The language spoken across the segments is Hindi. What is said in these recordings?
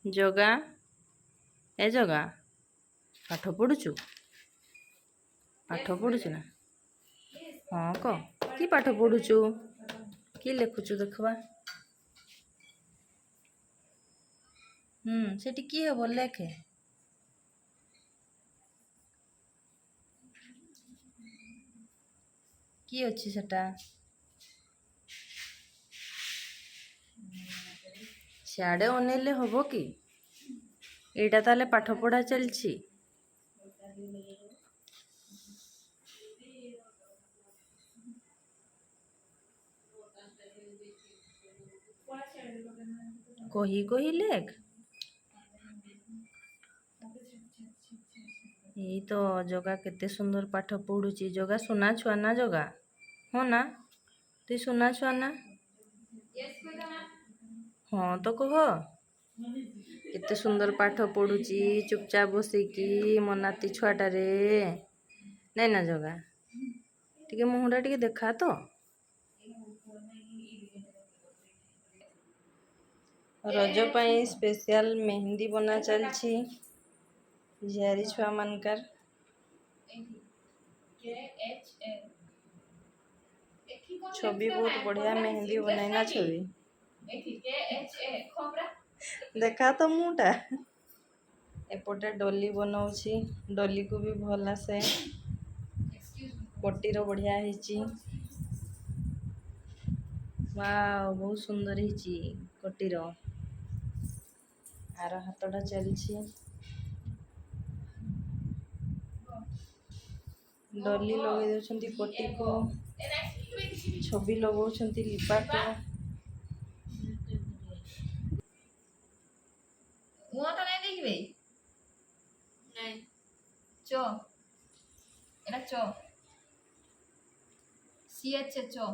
जगा ए जगा पाठ पढ़ुचु ना। हाँ कह कि पाठ पढ़ुचु कि लिखुचु देखवा। सेठी कि हे बोल लेखे कि अच्छी सेटा सियाड़े अनेले हम कि एटा ताले पाठ पढ़ा चलछि। कही कही लेख यही तो जगा केते सुंदर पाठ पढ़ुची। जगा सुना छुआ ना जगा हो ना तु सुना छुआ ना। हाँ तो कह केते सुंदर पाठ पढ़ुची चुपचाप बसिकी मनाती छुआटारे नहीं ना जगा टिके मुहंडा टिके देखा तो। रज पाई स्पेशल मेहंदी बना चलछि झियारी छुआ मानकर। छवि बहुत बढ़िया मेहंदी बनाइना छवि देखा तो मुटा एपटे डोली बनाऊँची डोली को भी भल आसे कोटीर बढ़िया हिची। वाव बहुत सुंदर हिची कोटीर आर हाथटा चलछि डोली लगे देउछंती कोटी को छवि लगाउछंती लिपा को। मुहटा नहीं देखबे नहीं चो एटा चो सी एच चो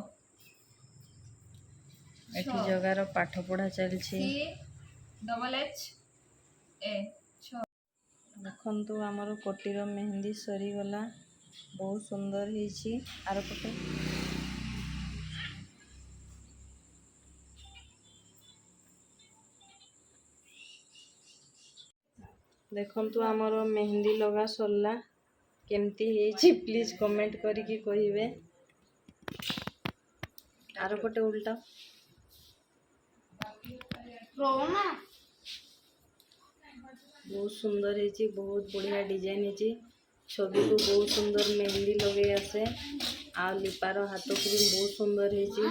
एठी जगार पाठ पढ़ा चलछि डबल एच ए छो। देखंतु हमर कोटीर मेहंदी सरी गला बहुत सुंदर हिची। आर पटे देखंतु हमर मेहंदी लगा सरला केमती हिची प्लीज कमेंट करिकी कहिबे। आर पटे उल्टा बहुत सुंदर हिची बहुत बढ़िया डिजाइन हिची। छवि को बहुत सुंदर मेहंदी लगे आसे आ लिपार हाथ को भी बहुत सुंदर हिची।